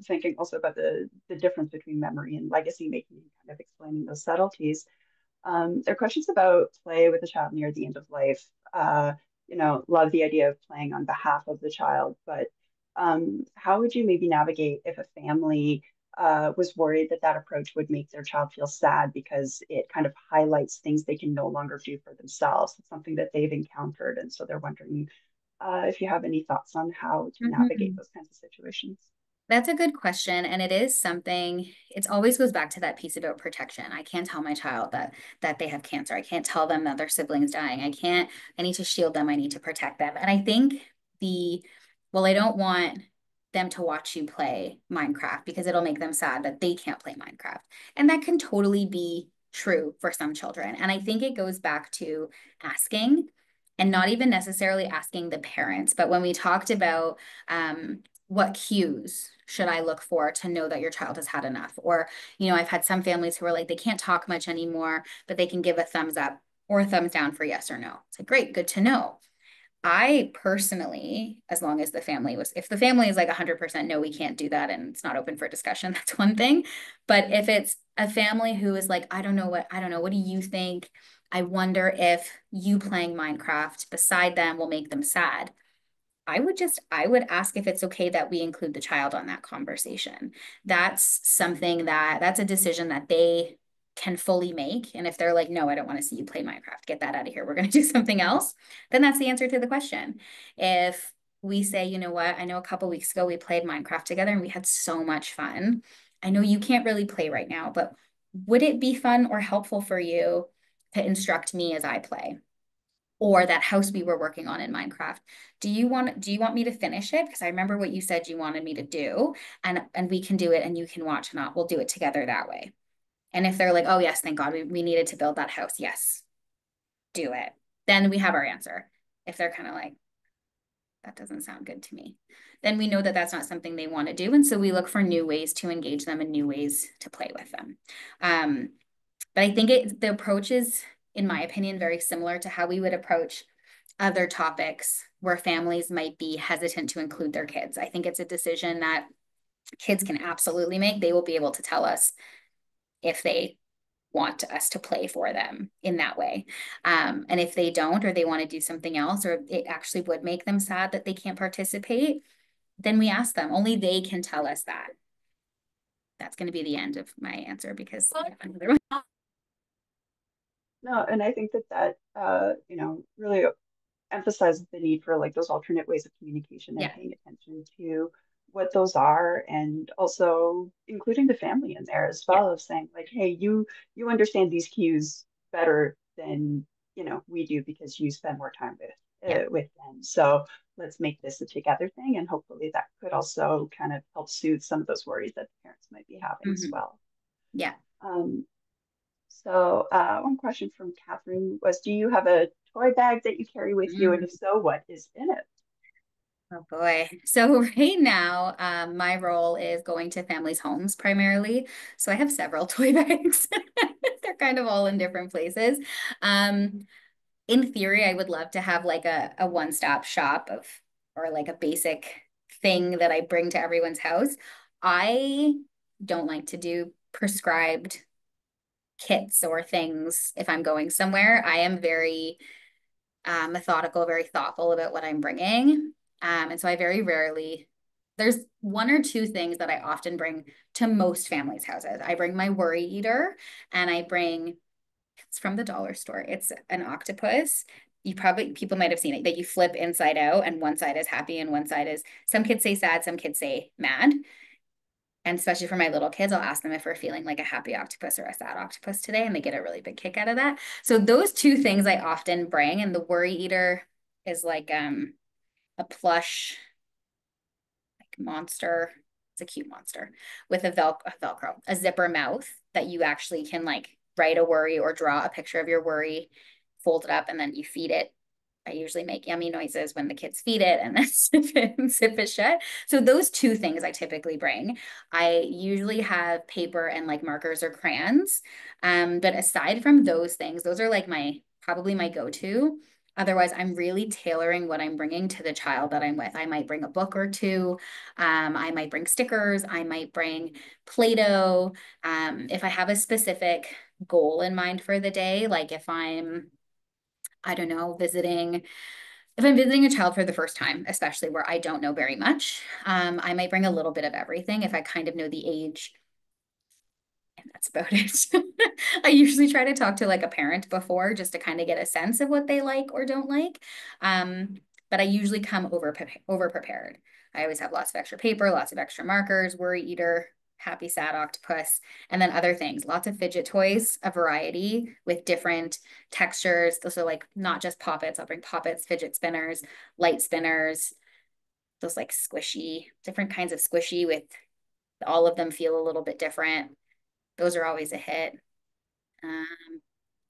Thinking also about the difference between memory and legacy making, kind of explaining those subtleties. There are questions about play with a child near the end of life. Love the idea of playing on behalf of the child, but how would you maybe navigate if a family was worried that that approach would make their child feel sad because it kind of highlights things they can no longer do for themselves? It's something that they've encountered, and so they're wondering if you have any thoughts on how to navigate Mhm. those kinds of situations. That's a good question. And it is something, it always goes back to that piece about protection. I can't tell my child that they have cancer. I can't tell them that their sibling's dying. I need to shield them. I need to protect them. And I think I don't want them to watch you play Minecraft because it'll make them sad that they can't play Minecraft. And that can totally be true for some children. And I think it goes back to asking and not even necessarily asking the parents. But when we talked about, what cues should I look for to know that your child has had enough? Or, I've had some families who are like, they can't talk much anymore, but they can give a thumbs up or a thumbs down for yes or no. It's like, great, good to know. I personally, as long as if the family is like 100% no, we can't do that and it's not open for discussion, that's one thing. But if it's a family who is like, I don't know, what do you think? I wonder if you playing Minecraft beside them will make them sad. I would ask if it's okay that we include the child on that conversation. That's a decision that they can fully make. And if they're like, no, I don't want to see you play Minecraft, get that out of here, we're going to do something else, then that's the answer to the question. If we say, you know what, I know a couple weeks ago we played Minecraft together and we had so much fun. I know you can't really play right now, but would it be fun or helpful for you to instruct me as I play? Or that house we were working on in Minecraft. Do you want me to finish it? Because I remember what you said you wanted me to do, and we can do it and you can watch and we'll do it together that way. And if they're like, oh yes, thank God we needed to build that house. Yes, do it. Then we have our answer. If they're kind of like, that doesn't sound good to me, then we know that that's not something they want to do. And so we look for new ways to engage them and new ways to play with them. Um, but I think the approach is, in my opinion, very similar to how we would approach other topics where families might be hesitant to include their kids. I think it's a decision that kids can absolutely make. They will be able to tell us if they want us to play for them in that way. And if they don't, or they want to do something else, or it actually would make them sad that they can't participate, then we ask them. Only they can tell us that. That's going to be the end of my answer because I have another one. No, and I think that really emphasizes the need for like those alternate ways of communication and Yeah. paying attention to what those are, and also including the family in there as Yeah. well, of saying like, hey, you understand these cues better than we do because you spend more time Yeah. with them. So let's make this a together thing, and hopefully that could also kind of help soothe some of those worries that the parents might be having as Mm-hmm. well. Yeah. Um, one question from Catherine was, do you have a toy bag that you carry with you? And if Mm. so, what is in it? Oh boy. So right now, my role is going to families' homes primarily. So I have several toy bags. They're kind of all in different places. Um, in theory, I would love to have like a one-stop shop or like a basic thing that I bring to everyone's house. I don't like to do prescribed kits or things if I'm going somewhere. I am very methodical, very thoughtful about what I'm bringing. And so I very rarely, there's one or two things that I often bring to most families' houses. I bring my worry eater and it's from the dollar store. It's an octopus. People might have seen it, that you flip inside out and one side is happy and one side is, some kids say sad, some kids say mad. And especially for my little kids, I'll ask them if we're feeling like a happy octopus or a sad octopus today, and they get a really big kick out of that. So those two things I often bring, and the worry eater is like a plush like monster. It's a cute monster with a zipper mouth that you actually can like write a worry or draw a picture of your worry, fold it up, and then you feed it. I usually make yummy noises when the kids feed it and then zip it shut. So those two things I typically bring. I usually have paper and like markers or crayons. But aside from those things, those are like probably my go-to. Otherwise, I'm really tailoring what I'm bringing to the child that I'm with. I might bring a book or two. I might bring stickers. I might bring Play-Doh. If I have a specific goal in mind for the day, like if I'm, I don't know, if I'm visiting a child for the first time, especially where I don't know very much, I might bring a little bit of everything if I kind of know the age, and that's about it. I usually try to talk to like a parent before just to kind of get a sense of what they like or don't like. Um, but I usually come over prepared. I always have lots of extra paper, lots of extra markers, worry eater, happy sad octopus, and then other things, lots of fidget toys, a variety with different textures. Those are like not just poppets. I'll bring poppets, fidget spinners, light spinners, those like squishy, different kinds of squishy with all of them feel a little bit different. Those are always a hit. Um,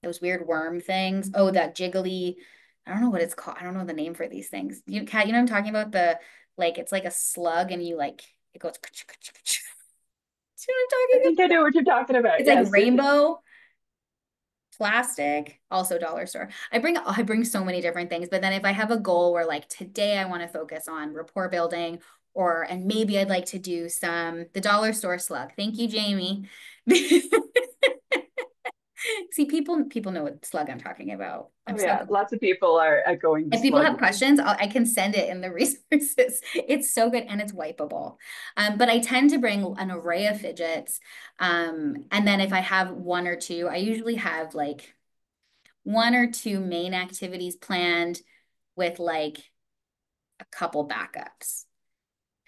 those weird worm things. Oh, that jiggly. I don't know what it's called. I don't know the name for these things. Kat, you know what I'm talking about? The like it's like a slug and you like it goes. See what I'm I talking think I about? know what you're talking about. It's like Yes, it, rainbow plastic, also dollar store. I bring so many different things, but then if I have a goal where like today I want to focus on rapport building or and maybe I'd like to do the dollar store slug. Thank you, Jamie. See, people know what slug I'm talking about. I'm oh so yeah, good. lots of people are going the If people slug have way. questions, I can send it in the resources. It's so good and it's wipeable. But I tend to bring an array of fidgets. And then if I have one or two, I usually have like one or two main activities planned with like a couple backups.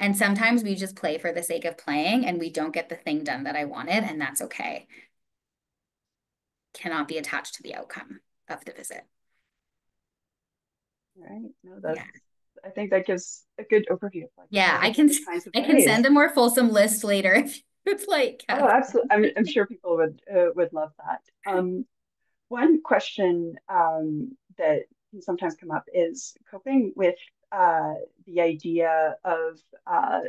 And sometimes we just play for the sake of playing and we don't get the thing done that I wanted, and that's okay. Cannot be attached to the outcome of the visit. Right. No, Yeah. I think that gives a good overview of like Yeah, all I the can different kinds of I can ways. send a more fulsome list later if you'd like, Oh, Kath. absolutely. I'm sure people would love that. One question that can sometimes come up is coping with the idea of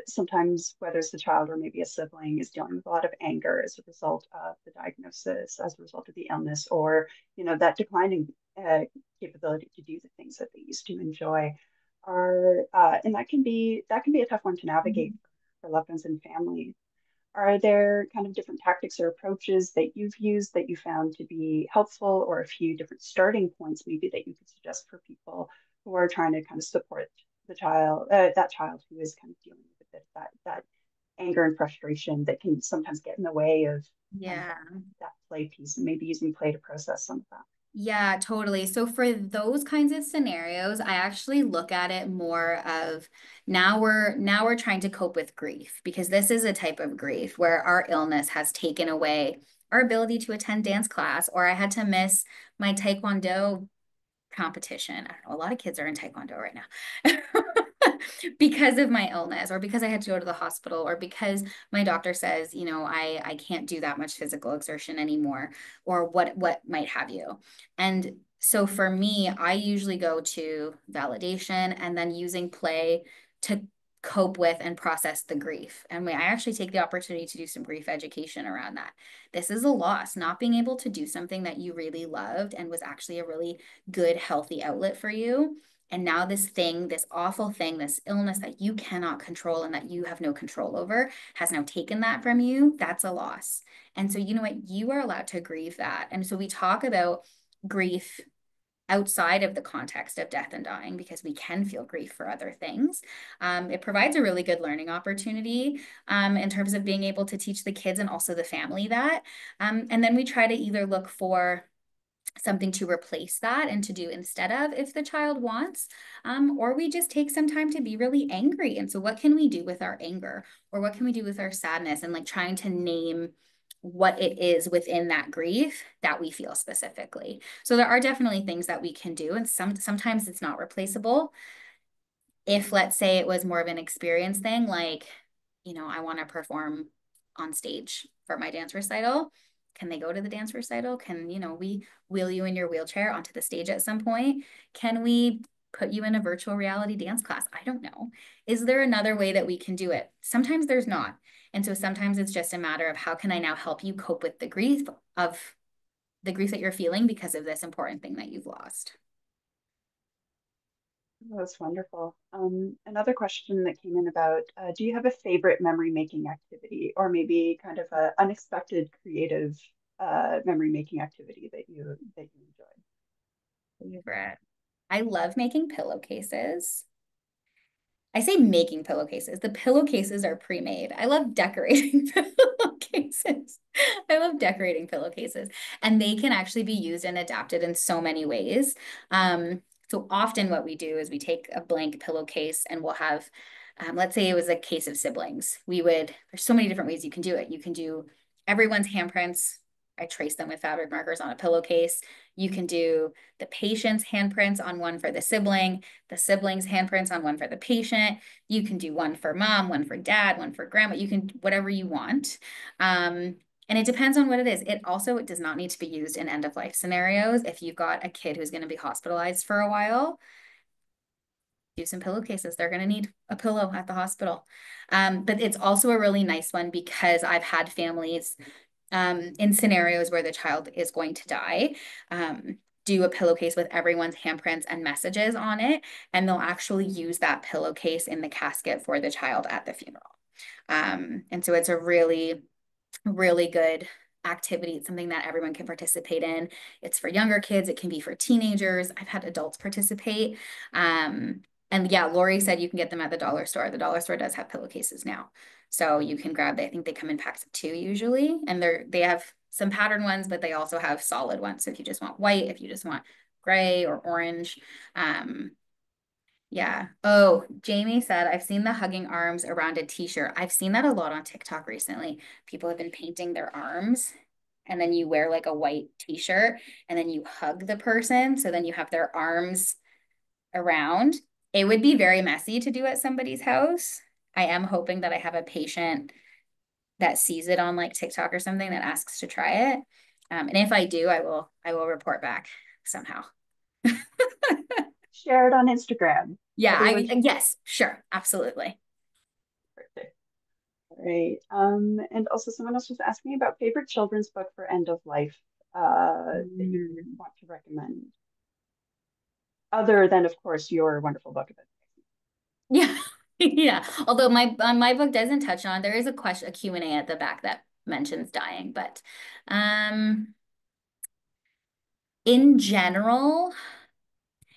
sometimes whether it's the child or maybe a sibling is dealing with a lot of anger as a result of the diagnosis, as a result of the illness, or that declining capability to do the things that they used to enjoy. And that can be a tough one to navigate for loved ones and family. Are there kind of different tactics or approaches that you've used that you found to be helpful, or a few different starting points maybe that you could suggest for people who are trying to kind of support that child who is kind of dealing with a bit of that anger and frustration that can sometimes get in the way of kind of Yeah. that play piece and maybe using play to process some of that. Yeah, totally. So for those kinds of scenarios, I actually look at it more of now we're trying to cope with grief because this is a type of grief where our illness has taken away our ability to attend dance class, or I had to miss my taekwondo competition. I don't know, a lot of kids are in taekwondo right now because of my illness or because I had to go to the hospital or because my doctor says, I can't do that much physical exertion anymore or what might have you. And so for me, I usually go to validation and then using play to cope with and process the grief. And I actually take the opportunity to do some grief education around that. This is a loss, not being able to do something that you really loved and was actually a really good, healthy outlet for you. And now this thing, this awful thing, this illness that you cannot control and that you have no control over has now taken that from you. That's a loss. And so, you know what? You are allowed to grieve that. And so we talk about grief outside of the context of death and dying because we can feel grief for other things. It provides a really good learning opportunity in terms of being able to teach the kids and also the family that. And then we try to either look for something to replace that and to do instead of if the child wants, or we just take some time to be really angry. And so what can we do with our anger or what can we do with our sadness and like trying to name what it is within that grief that we feel specifically. So there are definitely things that we can do and sometimes it's not replaceable. If let's say it was more of an experience thing, like, I want to perform on stage for my dance recital. Can they go to the dance recital? Can, we wheel you in your wheelchair onto the stage at some point? Can we put you in a virtual reality dance class? I don't know. Is there another way that we can do it? Sometimes there's not. And so sometimes it's just a matter of how can I now help you cope with the grief that you're feeling because of this important thing that you've lost. That's wonderful. Another question that came in about, do you have a favorite memory making activity or maybe kind of a unexpected creative memory making activity that you enjoy? Favorite. I love making pillowcases. I say making pillowcases. The pillowcases are pre-made. I love decorating pillowcases. I love decorating pillowcases, and they can actually be used and adapted in so many ways. So often what we do is we take a blank pillowcase and we'll have, let's say it was a case of siblings. There's so many different ways you can do it. You can do everyone's handprints. I trace them with fabric markers on a pillowcase. You can do the patient's handprints on one for the siblings' handprints on one for the patient. You can do one for mom, one for dad, one for grandma. You can whatever you want. And it depends on what it is. It does not need to be used in end of life scenarios. If you've got a kid who's going to be hospitalized for a while, do some pillowcases. They're going to need a pillow at the hospital. But it's also a really nice one because I've had families in scenarios where the child is going to die, do a pillowcase with everyone's handprints and messages on it, and they'll actually use that pillowcase in the casket for the child at the funeral. And so it's a really, really good activity. It's something that everyone can participate in. It's for younger kids. It can be for teenagers. I've had adults participate. And yeah, Lori said you can get them at the dollar store. The dollar store does have pillowcases now. So you can grab, I think they come in packs of 2 usually. And they have some pattern ones, but they also have solid ones. So if you just want white, if you just want gray or orange, yeah. Oh, Jamie said, I've seen the hugging arms around a t-shirt. I've seen that a lot on TikTok recently. People have been painting their arms and then you wear like a white t-shirt and then you hug the person. So then you have their arms around. It would be very messy to do at somebody's house. I am hoping that I have a patient that sees it on like TikTok or something that asks to try it. And if I do, I will report back somehow. Share it on Instagram. Yeah, Everyone should see yes, sure, absolutely. it. Right. And also someone else was asking about favorite children's book for end of life that you Mm. want to recommend, other than, of course, your wonderful book about Yeah. Yeah. Although my book doesn't touch on, there is a Q&A at the back that mentions dying, but um in general,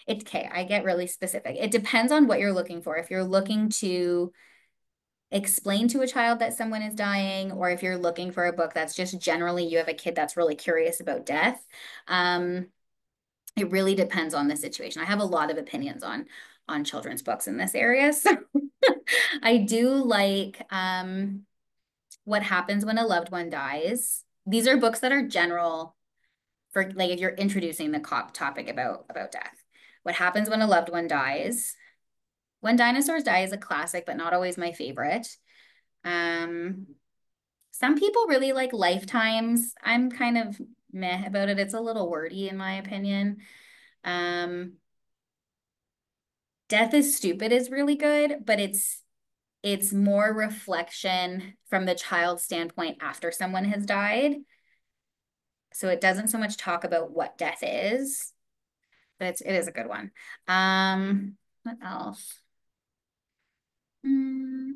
it's okay. I get really specific. It depends on what you're looking for. If you're looking to explain to a child that someone is dying, or if you're looking for a book that's just generally you have a kid that's really curious about death, um, it really depends on the situation. I have a lot of opinions on children's books in this area. So I do like What Happens When a Loved One Dies. These are books that are general for like if you're introducing the topic about death. What Happens When a Loved One Dies. When Dinosaurs Die is a classic, but not always my favorite. Um, some people really like Lifetimes. I'm kind of meh about it. It's a little wordy in my opinion. Um, Death is Stupid is really good, but it's more reflection from the child's standpoint after someone has died. So it doesn't so much talk about what death is, but it is a good one. What else? Hmm.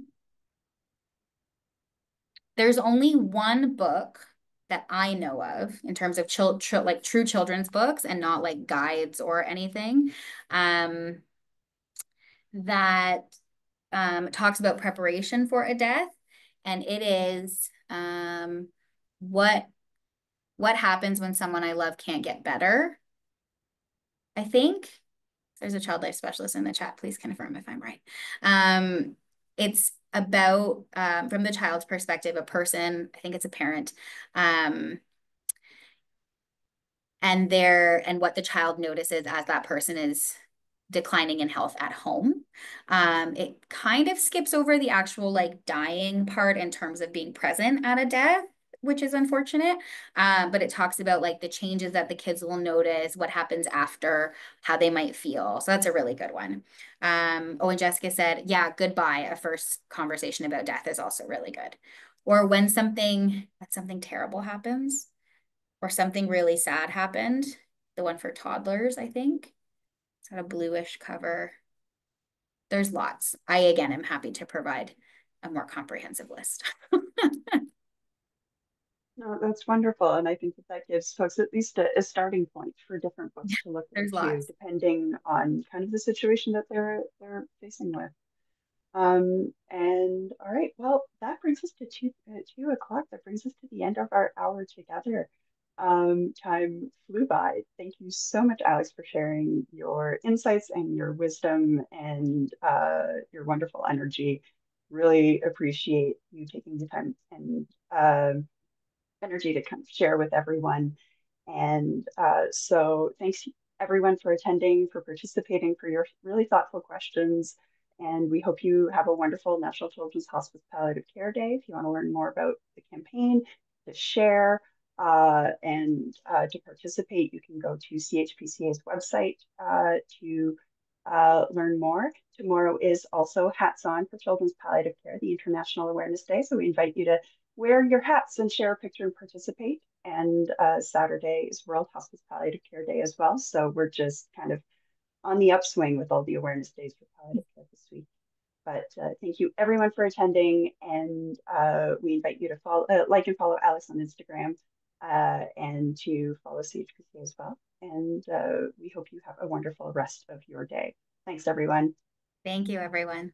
There's only one book that I know of in terms of like true children's books and not like guides or anything, um, that talks about preparation for a death, and it is what what happens when someone I love can't get better. I think there's a child life specialist in the chat. Please confirm if I'm right. It's about from the child's perspective, a person, I think it's a parent, um, and what the child notices as that person is declining in health at home. It kind of skips over the actual like dying part in terms of being present at a death, which is unfortunate. But it talks about like the changes that the kids will notice, what happens after, how they might feel. So that's a really good one. Oh, and Jessica said, yeah, Goodbye, a first conversation about death is also really good. Or when something terrible happens or something really sad happened. The one for toddlers, I think. It's got a bluish cover. there's lots. I, again, am happy to provide a more comprehensive list. No, that's wonderful. And I think that that gives folks at least a starting point for different books to look There's into, lots. depending on kind of the situation that they're facing with. And all right, well, that brings us to 2 o'clock. That brings us to the end of our hour together. Time flew by. Thank you so much, Alex, for sharing your insights and your wisdom and your wonderful energy. Really appreciate you taking the time and energy to kind of share with everyone. And so thanks everyone for attending, for participating, for your really thoughtful questions. And we hope you have a wonderful National Children's Hospice Palliative Care Day. If you want to learn more about the campaign, to share, and to participate, you can go to CHPCA's website to learn more. Tomorrow is also Hats On for Children's Palliative Care, the International Awareness Day. So we invite you to wear your hats and share a picture and participate. And Saturday is World Hospice Palliative Care Day as well. So we're just kind of on the upswing with all the awareness days for palliative care this week. But thank you everyone for attending. And we invite you to follow, like and follow Alex on Instagram and to follow CHPC as well. And we hope you have a wonderful rest of your day. Thanks, everyone. Thank you, everyone.